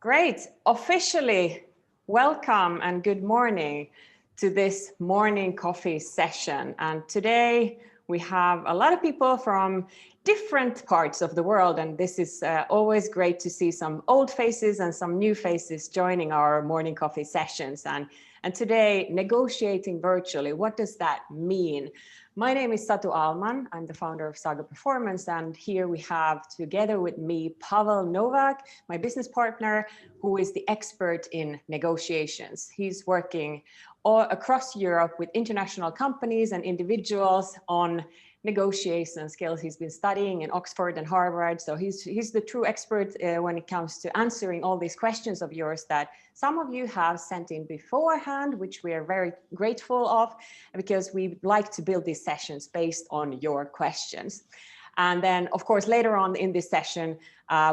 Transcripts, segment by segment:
Great. Officially, welcome and good morning to this morning coffee session. And today we have a lot of people from different parts of the world. And this is always great to see some old faces and some new faces joining our morning coffee sessions. And today, negotiating virtually, what does that mean? My name is Satu Ahlman. I'm the founder of Saga Performance. And here we have together with me, Pavel Novak, my business partner, who is the expert in negotiations. He's working all across Europe with international companies and individuals on negotiation skills. He's been studying in Oxford and Harvard. So he's the true expert when it comes to answering all these questions of yours that some of you have sent in beforehand, which we are very grateful of, because we like to build these sessions based on your questions. And then, of course, later on in this session,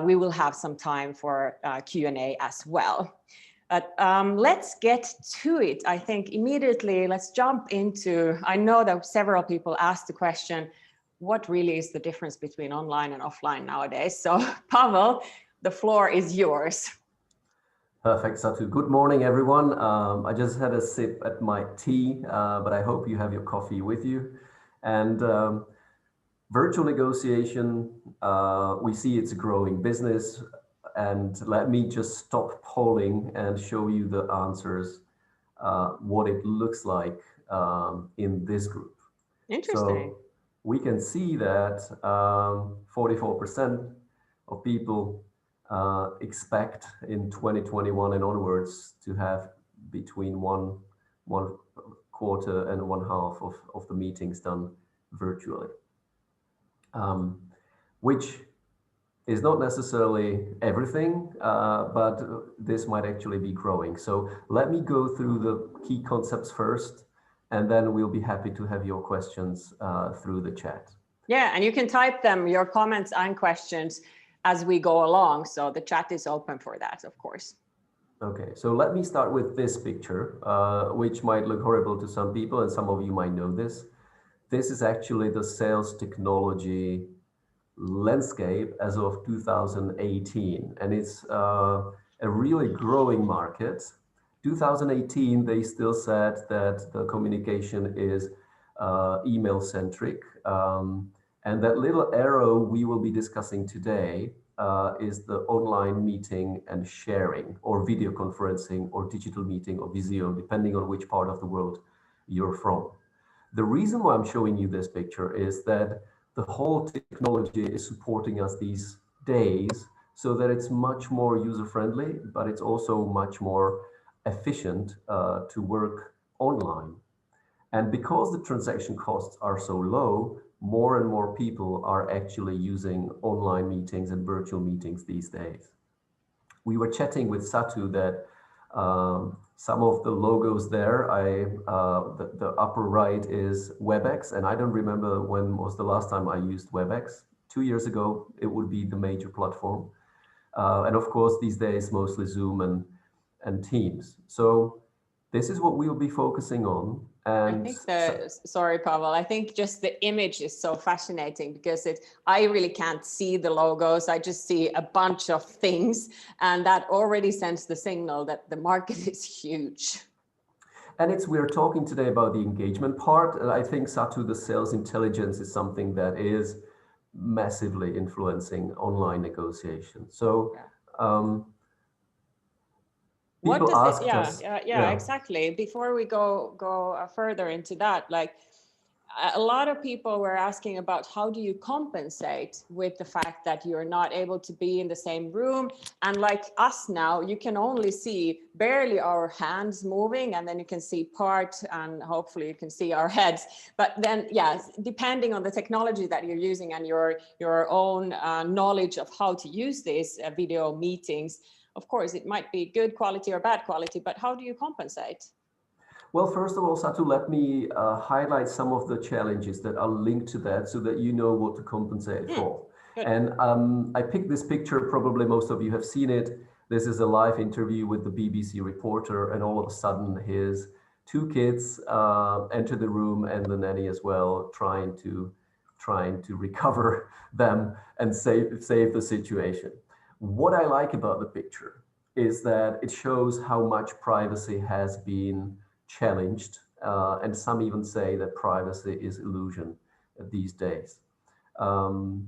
we will have some time for Q&A as well. But let's get to it. I think immediately, let's jump into, I know that several people asked the question, what really is the difference between online and offline nowadays? So Pavel, the floor is yours. Perfect, Satu. Good morning, everyone. I just had a sip at my tea, but I hope you have your coffee with you. And virtual negotiation, we see it's a growing business. And let me just stop polling and show you the answers, what it looks like in this group. Interesting. So we can see that 44% of people expect in 2021 and onwards to have between one quarter and one half of the meetings done virtually, which is not necessarily everything, but this might actually be growing. So let me go through the key concepts first, and then we'll be happy to have your questions through the chat. Yeah, and you can type them, your comments and questions, as we go along. So the chat is open for that, of course. Okay, so let me start with this picture, which might look horrible to some people, and some of you might know this. This is actually the sales technology landscape as of 2018, and it's a really growing market. 2018, they still said that the communication is email centric, and that little arrow we will be discussing today is the online meeting and sharing, or video conferencing, or digital meeting, or Visio, depending on which part of the world you're from. The reason why I'm showing you this picture is that the whole technology is supporting us these days so that it's much more user-friendly, but it's also much more efficient to work online. And because the transaction costs are so low, more and more people are actually using online meetings and virtual meetings these days. We were chatting with Satu that some of the logos there, the upper right is WebEx, and I don't remember when was the last time I used WebEx. 2 years ago, it would be the major platform. And of course, these days, mostly Zoom and Teams. So this is what we'll be focusing on. And I think sorry, Pavel, I think just the image is so fascinating because I really can't see the logos. I just see a bunch of things, and that already sends the signal that the market is huge. And we're talking today about the engagement part. And I think, Satu, the sales intelligence is something that is massively influencing online negotiation. So people asked us. Yeah, exactly. Before we go further into that, like a lot of people were asking about how do you compensate with the fact that you're not able to be in the same room, and like us now, you can only see barely our hands moving, and then you can see part, and hopefully you can see our heads. But then, yes, depending on the technology that you're using and your own knowledge of how to use these video meetings, of course, it might be good quality or bad quality, but how do you compensate? Well, first of all, Satu, let me highlight some of the challenges that are linked to that so that you know what to compensate for. Good. And I picked this picture, probably most of you have seen it. This is a live interview with the BBC reporter, and all of a sudden his two kids enter the room, and the nanny as well, trying to recover them and save the situation. What I like about the picture is that it shows how much privacy has been challenged, and some even say that privacy is illusion these days. Um,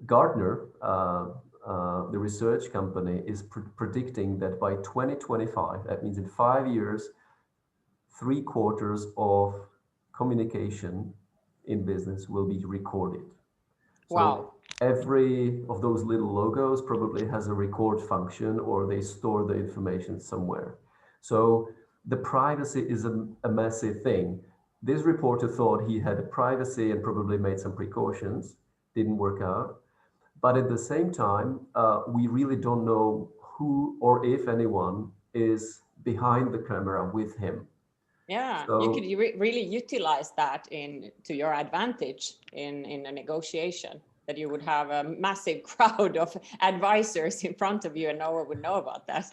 Gartner, the research company, is predicting that by 2025, that means in 5 years, 3/4 of communication in business will be recorded. So Wow. every of those little logos probably has a record function, or they store the information somewhere. So the privacy is a massive thing. This reporter thought he had privacy and probably made some precautions, didn't work out. But at the same time, we really don't know who or if anyone is behind the camera with him. Yeah, you could So really utilize that to your advantage in a negotiation, that you would have a massive crowd of advisors in front of you and no one would know about that.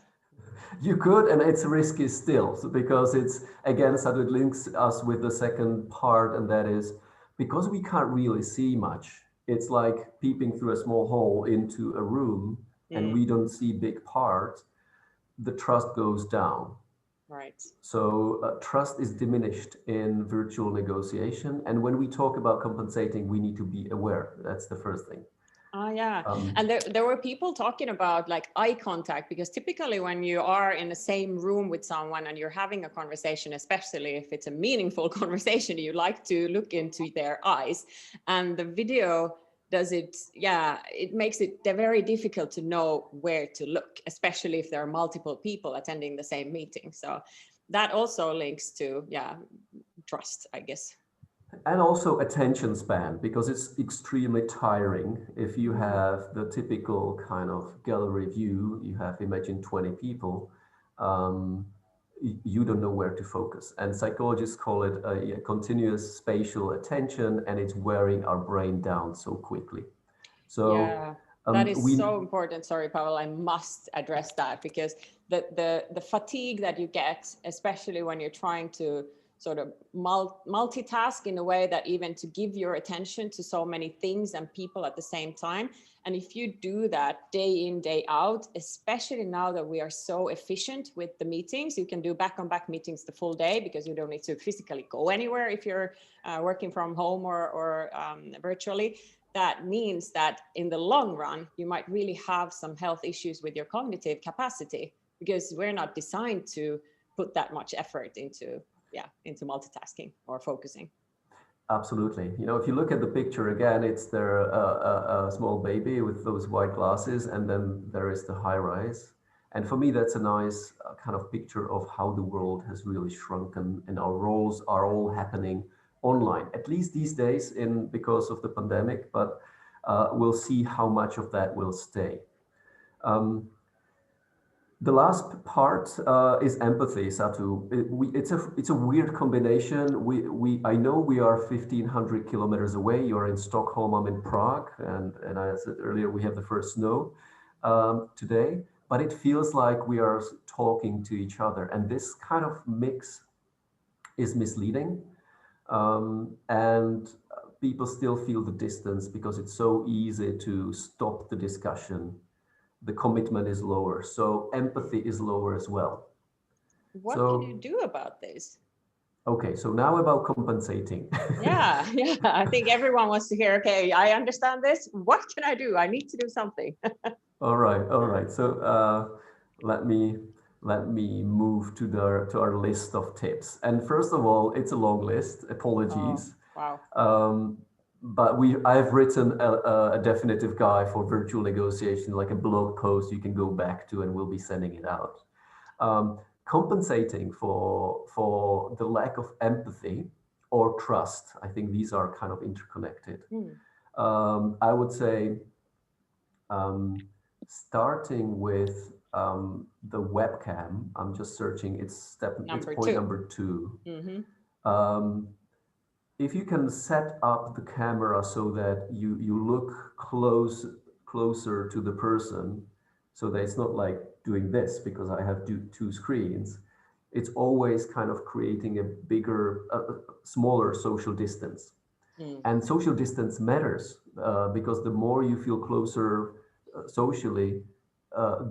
you could, and it's risky still, because it's, again, so it links us with the second part, and that is because we can't really see much. It's like peeping through a small hole into a room, and we don't see big parts. The trust goes down. Right. So trust is diminished in virtual negotiation. And when we talk about compensating, we need to be aware. That's the first thing. Yeah. And there were people talking about like eye contact, because typically when you are in the same room with someone and you're having a conversation, especially if it's a meaningful conversation, you like to look into their eyes. And the video does it, yeah, it makes it very difficult to know where to look, especially if there are multiple people attending the same meeting. So that also links to, yeah, trust, I guess. And also attention span, because it's extremely tiring. If you have the typical kind of gallery view, you have, imagine 20 people, um, you don't know where to focus. And psychologists call it a continuous spatial attention, and it's wearing our brain down so quickly. So Yeah, that is we, so important. Sorry, Pavel, I must address that, because the fatigue that you get, especially when you're trying to sort of multitask in a way that even to give your attention to so many things and people at the same time. And if you do that day in, day out, especially now that we are so efficient with the meetings, you can do back-on-back meetings the full day because you don't need to physically go anywhere if you're working from home or virtually. That means that in the long run, you might really have some health issues with your cognitive capacity, because we're not designed to put that much effort into multitasking or focusing. absolutely. You know, if you look at the picture again, it's there a small baby with those white glasses, and then there is the high rise. And for me, that's a nice kind of picture of how the world has really shrunken, and our roles are all happening online, at least these days, in because of the pandemic. But we'll see how much of that will stay. Um, The last part is empathy, Satu. It's a weird combination. I know we are 1,500 kilometers away. You're in Stockholm, I'm in Prague, and I said earlier we have the first snow today. But it feels like we are talking to each other, and this kind of mix is misleading, and people still feel the distance because it's so easy to stop the discussion. The commitment is lower, so empathy is lower as well. What can you So, do about this? okay, so now about compensating. Yeah, I think everyone wants to hear, okay, I understand this. What can I do? I need to do something. All right, all right. So let me move to our list of tips. And first of all, it's a long list. Oh, Apologies. wow. Um, but I've written a definitive guide for virtual negotiation, like a blog post you can go back to, and we'll be sending it out. Compensating for the lack of empathy or trust. I think these are kind of interconnected. I would say um, starting with the webcam. I'm just searching. It's Number point two. number 2. Mm-hmm. Um, if you can set up the camera so that you look closer to the person, so that it's not like doing this because I have two screens. It's always kind of creating a bigger, smaller social distance. And social distance matters because the more you feel closer socially,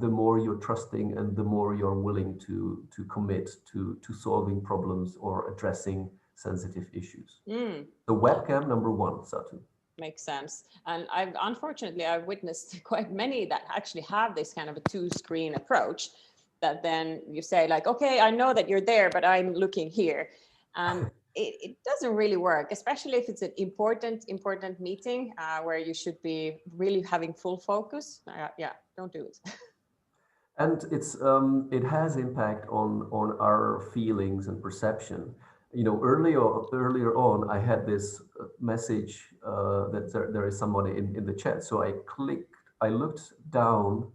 the more you're trusting and the more you're willing to commit to solving problems or addressing sensitive issues. The webcam number one, Satu. Makes sense. And I've witnessed quite many that actually have this kind of a two-screen approach, that then you say like, okay, I know that you're there, but I'm looking here. And it doesn't really work, especially if it's an important meeting where you should be really having full focus. Yeah, don't do it. And it has impact on our feelings and perception. You know, earlier on, I had this message that there is somebody in the chat. So I looked down,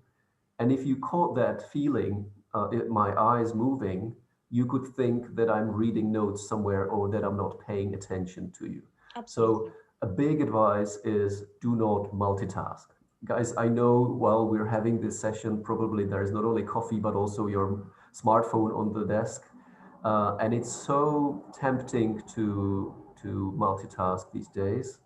and if you caught that feeling, my eyes moving, you could think that I'm reading notes somewhere or that I'm not paying attention to you. Absolutely. So a big advice is do not multitask. Guys, I know while we're having this session, probably there is not only coffee, but also your smartphone on the desk. And it's so tempting to multitask these days,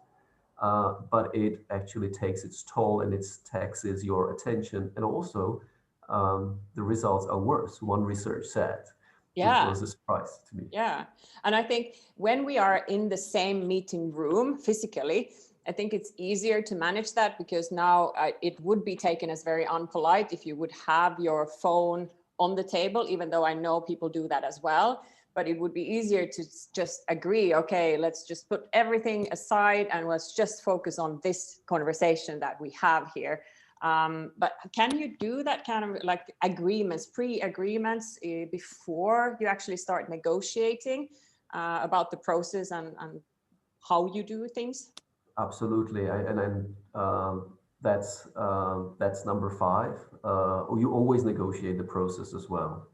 but it actually takes its toll and it taxes your attention. And also, the results are worse, one research said, which was a surprise to me. Yeah. And I think when we are in the same meeting room physically, I think it's easier to manage that, because now it would be taken as very unpolite if you would have your phone on the table, even though I know people do that as well. But it would be easier to just agree, okay, let's just put everything aside and let's just focus on this conversation that we have here. But can you do that kind of like agreements, pre-agreements before you actually start negotiating about the process and how you do things? Absolutely, that's number 5. You always negotiate the process as well.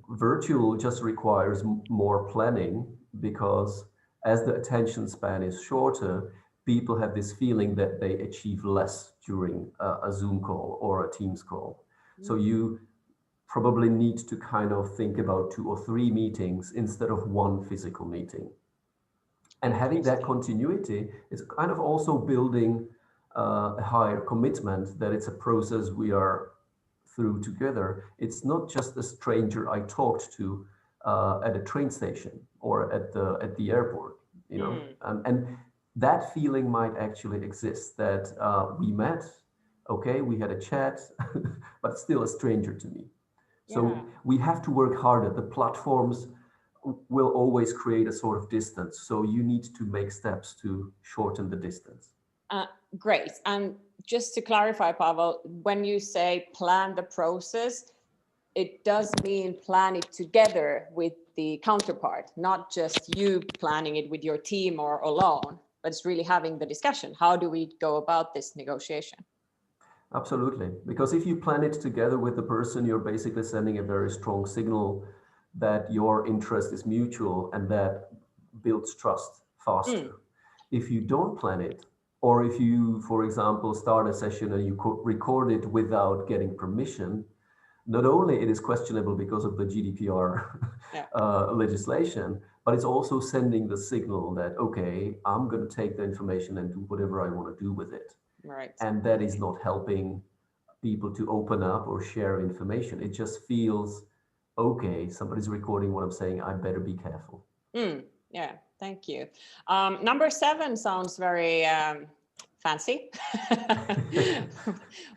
Virtual just requires more planning, because as the attention span is shorter, people have this feeling that they achieve less during a Zoom call or a Teams call. So you probably need to kind of think about 2 or 3 meetings instead of one physical meeting. And having that continuity is kind of also building a higher commitment that it's a process we are through together. It's not just a stranger I talked to at a train station or at the airport, you know. And that feeling might actually exist, that we met, okay, we had a chat, but still a stranger to me. So we have to work harder. The platforms will always create a sort of distance. So you need to make steps to shorten the distance. Great. And just to clarify, Pavel, when you say plan the process, it does mean plan it together with the counterpart, not just you planning it with your team or alone, but it's really having the discussion. How do we go about this negotiation? Absolutely. Because if you plan it together with the person, you're basically sending a very strong signal that your interest is mutual, and that builds trust faster. If you don't plan it, or if you, for example, start a session and you record it without getting permission, not only it is questionable because of the GDPR legislation, but it's also sending the signal that, okay, I'm going to take the information and do whatever I want to do with it. Right. And that is not helping people to open up or share information. It just feels, okay, somebody's recording what I'm saying, I better be careful. Yeah, thank you. Number 7 sounds very fancy.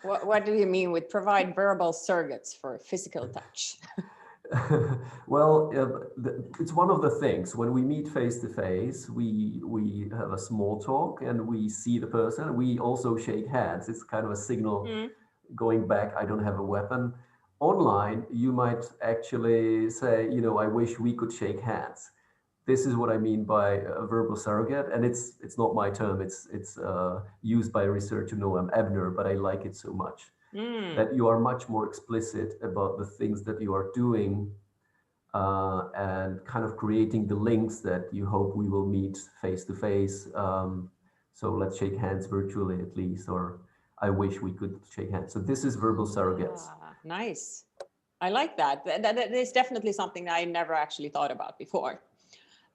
What do you mean with provide verbal surrogates for physical touch? Well, it's one of the things. When we meet face to face, we have a small talk and we see the person. We also shake hands. It's kind of a signal going back, I don't have a weapon. Online, you might actually say, you know, I wish we could shake hands. This is what I mean by a verbal surrogate, and it's not my term. It's used by a researcher Noam Ebner, but I like it so much that you are much more explicit about the things that you are doing, and kind of creating the links that you hope we will meet face to face. So let's shake hands virtually at least, or I wish we could shake hands. So this is verbal surrogates. Nice. I like that. That is definitely something I never actually thought about before.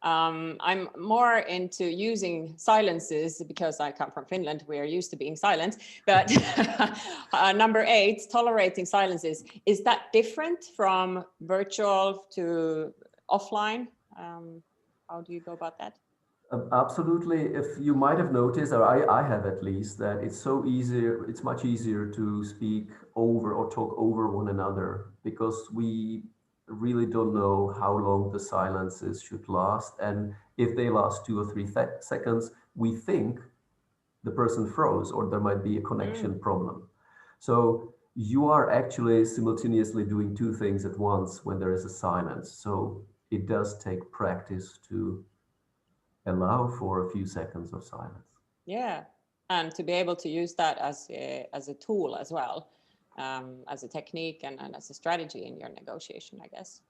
I'm more into using silences because I come from Finland. We are used to being silent. But number 8, tolerating silences. Is that different from virtual to offline? How do you go about that? Absolutely. If you might have noticed, or I have at least, that it's much easier to speak over or talk over one another because we really don't know how long the silences should last. And if they last 2 or 3 seconds, we think the person froze or there might be a connection problem. So you are actually simultaneously doing 2 things at once when there is a silence. So it does take practice to allow for a few seconds of silence. Yeah, and to be able to use that as a tool as well, as a technique and as a strategy in your negotiation, I guess.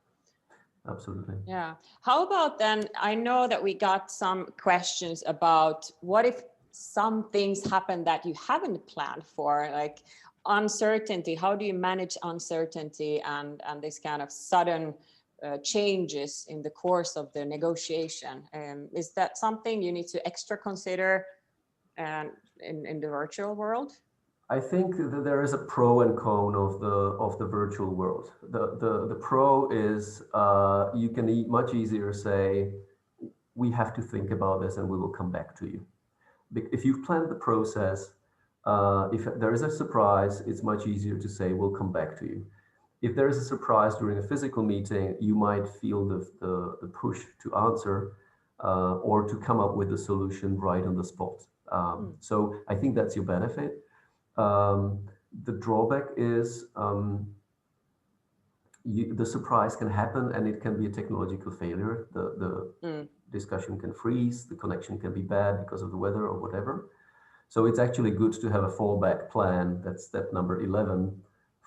Absolutely. Yeah. How about then, I know that we got some questions about what if some things happen that you haven't planned for, like uncertainty. How do you manage uncertainty and this kind of sudden changes in the course of the negotiation? Is that something you need to extra consider in the virtual world? I think that there is a pro and con of the virtual world. The pro is you can much easier say we have to think about this and we will come back to you. If you've planned the process, if there is a surprise, it's much easier to say we'll come back to you. If there is a surprise during a physical meeting, you might feel the push to answer or to come up with a solution right on the spot. So I think that's your benefit. The drawback is the surprise can happen and it can be a technological failure. The discussion can freeze, the connection can be bad because of the weather or whatever. So it's actually good to have a fallback plan. That's step number 11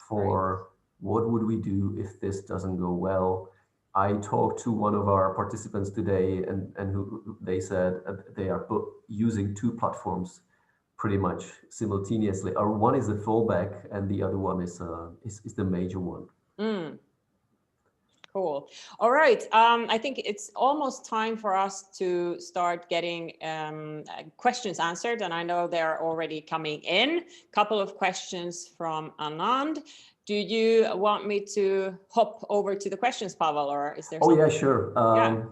for what would we do if this doesn't go well. I talked to one of our participants today and who they said they are using 2 platforms pretty much simultaneously. Or one is the fallback and the other one is the major one. Cool. All right. I think it's almost time for us to start getting questions answered. And I know they're already coming in. Couple of questions from Anand. Do you want me to hop over to the questions, Pavel, or is there something? Yeah, sure.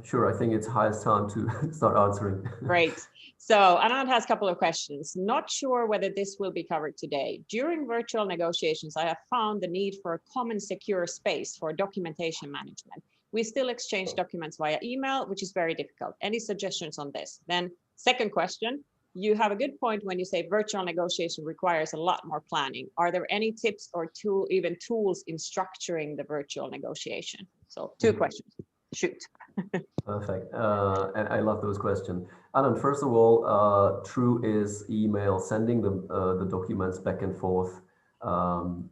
Sure. I think it's highest time to start answering. Great. So Anand has a couple of questions. Not sure whether this will be covered today. During virtual negotiations, I have found the need for a common secure space for documentation management. We still exchange documents via email, which is very difficult. Any suggestions on this? Then second question, you have a good point when you say virtual negotiation requires a lot more planning. Are there any tips or even tools in structuring the virtual negotiation? So 2 questions. Shoot. Perfect. And I love those questions. Anand, first of all, true is email, sending the documents back and forth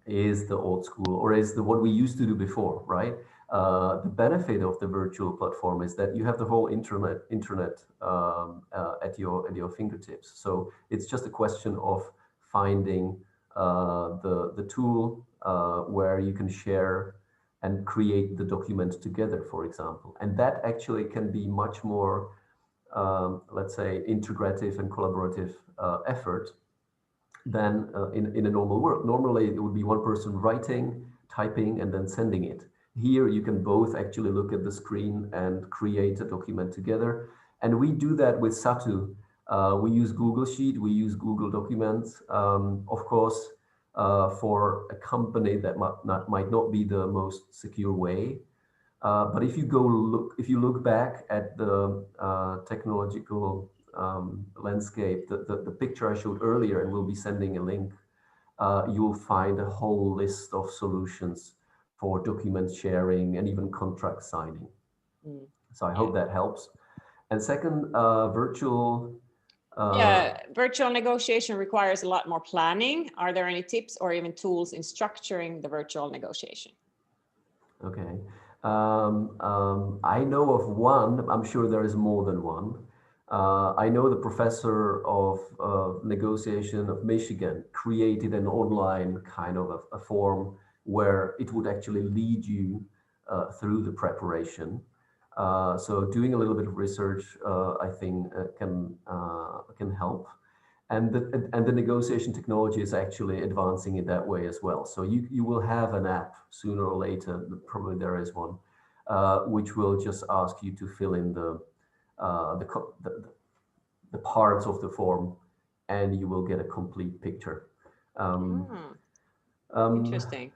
is the old school, or is what we used to do before, right? The benefit of the virtual platform is that you have the whole internet at your fingertips. So it's just a question of finding the tool where you can share and create the document together, for example. And that actually can be much more, let's say, integrative and collaborative effort than in a normal work. Normally, it would be one person writing, typing, and then sending it. Here, you can both actually look at the screen and create a document together. And we do that with Satu. We use Google Sheet, we use Google Documents. Of course, for a company that might not be the most secure way. But if you look back at the technological landscape, the picture I showed earlier, and we'll be sending a link, you'll find a whole list of solutions for document sharing and even contract signing. So I hope that helps. And second, virtual virtual negotiation requires a lot more planning. Are there any tips or even tools in structuring the virtual negotiation? Okay. I know of one, I'm sure there is more than one. I know the professor of negotiation of Michigan created an online kind of a form where it would actually lead you through the preparation. So doing a little bit of research, I think, can help. And the negotiation technology is actually advancing in that way as well. So you will have an app sooner or later, probably there is one, which will just ask you to fill in the parts of the form, and you will get a complete picture. Interesting.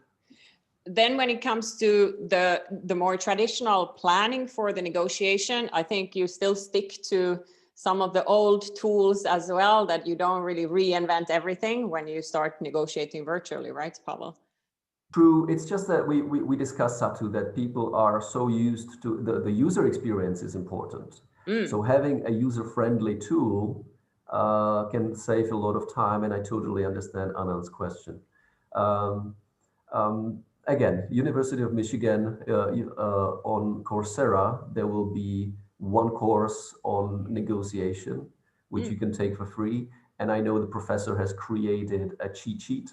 Then when it comes to the more traditional planning for the negotiation, I think you still stick to some of the old tools as well, that you don't really reinvent everything when you start negotiating virtually, right, Pavel? True. It's just that we discussed, Satu, that people are so used to the user experience is important. So having a user-friendly tool can save a lot of time, and I totally understand Anand's question. Again, University of Michigan, on Coursera, there will be one course on negotiation, which you can take for free. And I know the professor has created a cheat sheet,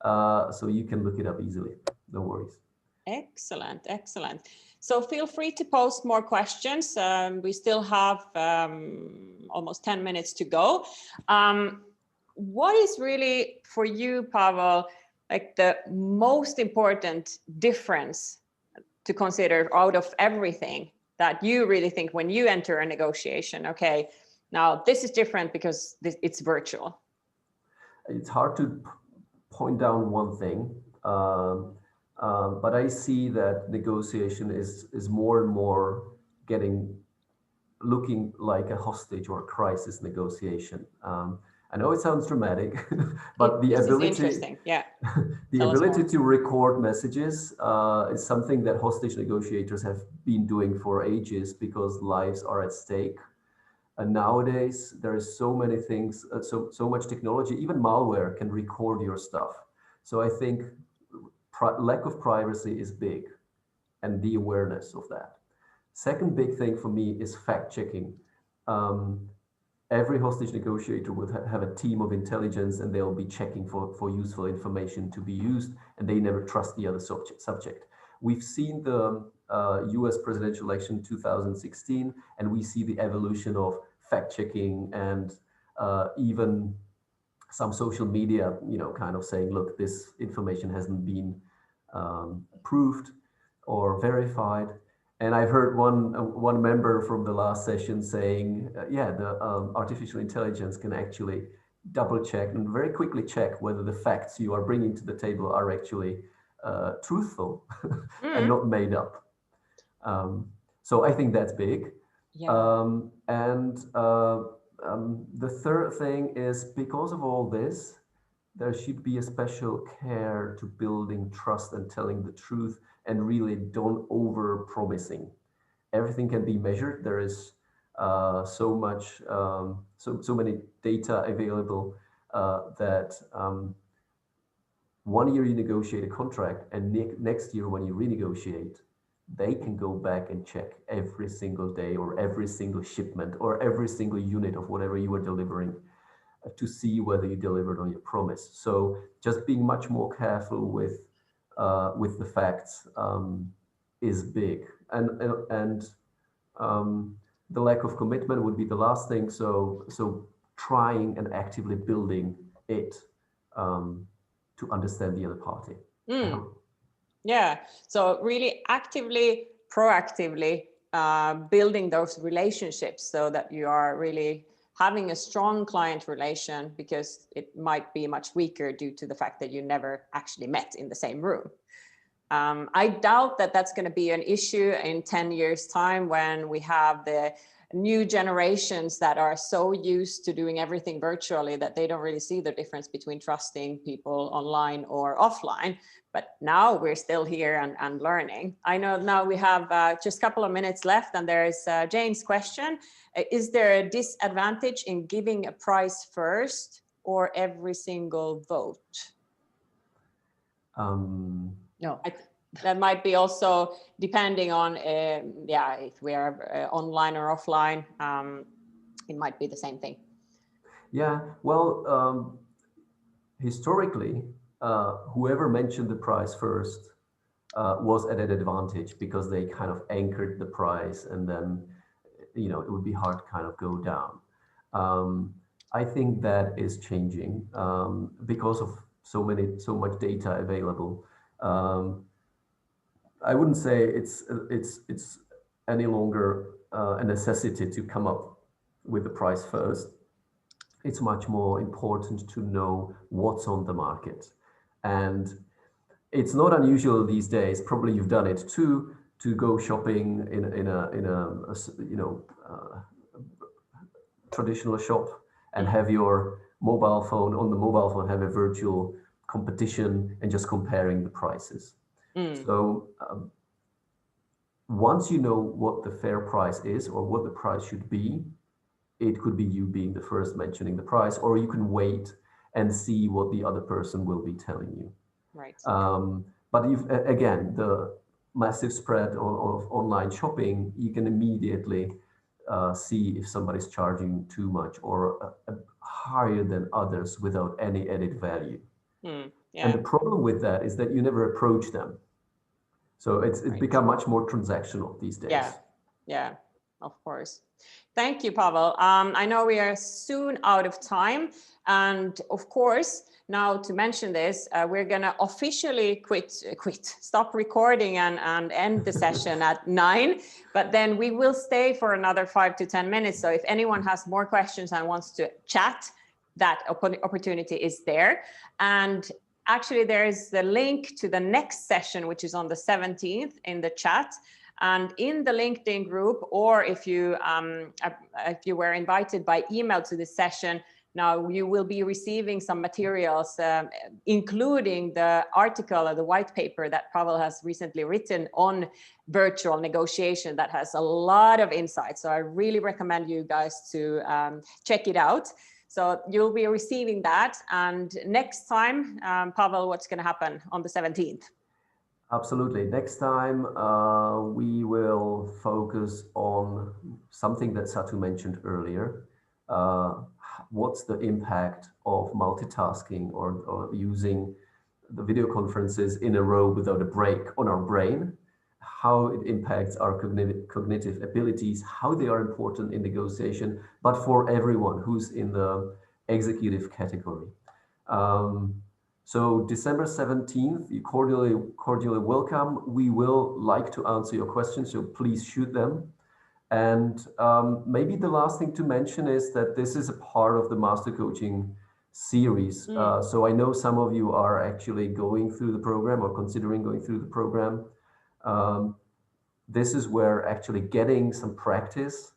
so you can look it up easily. No worries. Excellent, excellent. So feel free to post more questions. We still have almost 10 minutes to go. What is really for you, Pavel, like the most important difference to consider out of everything that you really think when you enter a negotiation? Okay, now this is different because it's virtual. It's hard to point down one thing, but I see that negotiation is more and more looking like a hostage or a crisis negotiation. I know it sounds dramatic, but the ability, yeah. the ability to record messages is something that hostage negotiators have been doing for ages because lives are at stake. And nowadays, there is so many things, so much technology, even malware can record your stuff. So I think lack of privacy is big, and the awareness of that. Second big thing for me is fact checking. Every hostage negotiator would have a team of intelligence, and they'll be checking for useful information to be used, and they never trust the other subject. We've seen the US presidential election 2016, and we see the evolution of fact checking and even some social media, kind of saying, look, this information hasn't been proved or verified. And I've heard one member from the last session saying, yeah, the artificial intelligence can actually double check and very quickly check whether the facts you are bringing to the table are actually truthful and not made up. So I think that's big. Yeah. The third thing is, because of all this, there should be a special care to building trust and telling the truth, and really don't over promising. Everything can be measured. There is so many data available that 1 year you negotiate a contract, and next year when you renegotiate, they can go back and check every single day or every single shipment or every single unit of whatever you are delivering to see whether you delivered on your promise. So just being much more careful with the facts is big, and the lack of commitment would be the last thing. So trying and actively building it to understand the other party. Yeah, so really actively, proactively building those relationships so that you are really having a strong client relation, because it might be much weaker due to the fact that you never actually met in the same room. I doubt that that's going to be an issue in 10 years' time, when we have the new generations that are so used to doing everything virtually that they don't really see the difference between trusting people online or offline. But now we're still here and learning. I know now we have just a couple of minutes left, and there's Jane's question. Is there a disadvantage in giving a price first or every single vote? No. That might be also depending on, if we are online or offline, it might be the same thing. Yeah, well, historically, whoever mentioned the price first was at an advantage because they kind of anchored the price, and then it would be hard to kind of go down. I think that is changing because of so much data available. I wouldn't say it's any longer a necessity to come up with the price first. It's much more important to know what's on the market, and it's not unusual these days. Probably you've done it too, to go shopping in a traditional shop and have your mobile phone on the mobile phone, have a virtual competition and just comparing the prices. So once you know what the fair price is or what the price should be, it could be you being the first mentioning the price, or you can wait and see what the other person will be telling you. Right. But again, the massive spread of online shopping, you can immediately see if somebody's charging too much or higher than others without any added value. Yeah. And the problem with that is that you never approach them. So it's become much more transactional these days. Yeah, of course. Thank you, Pavel. I know we are soon out of time. And of course, now to mention this, we're going to officially stop recording and end the session at 9. But then we will stay for another 5 to 10 minutes. So if anyone has more questions and wants to chat, that opportunity is there. And actually, there is the link to the next session, which is on the 17th in the chat. And in the LinkedIn group, or if you were invited by email to this session, now you will be receiving some materials, including the article or the white paper that Pavel has recently written on virtual negotiation that has a lot of insights. So I really recommend you guys to check it out. So you'll be receiving that. And next time, Pavel, what's going to happen on the 17th? Absolutely. Next time, we will focus on something that Satu mentioned earlier. What's the impact of multitasking or using the video conferences in a row without a break on our brain? How it impacts our cognitive abilities, how they are important in negotiation, but for everyone who's in the executive category. So December 17th, you cordially welcome. We will like to answer your questions, so please shoot them. And maybe the last thing to mention is that this is a part of the Master Coaching series. So I know some of you are actually going through the program or considering going through the program. This is where actually getting some practice,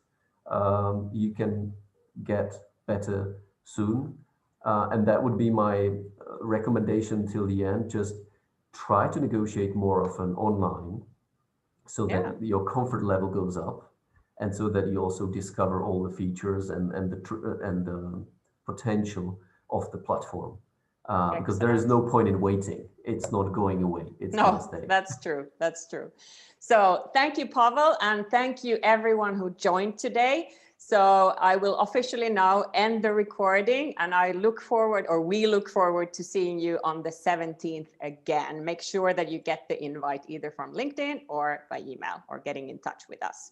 you can get better soon. And that would be my recommendation till the end. Just try to negotiate more often online so that your comfort level goes up, and so that you also discover all the features and the potential of the platform. Because there is no point in waiting. It's not going away. It's going to stay. That's true. That's true. So thank you, Pavel, and thank you everyone who joined today. So I will officially now end the recording, and we look forward to seeing you on the 17th again. Make sure that you get the invite either from LinkedIn or by email or getting in touch with us.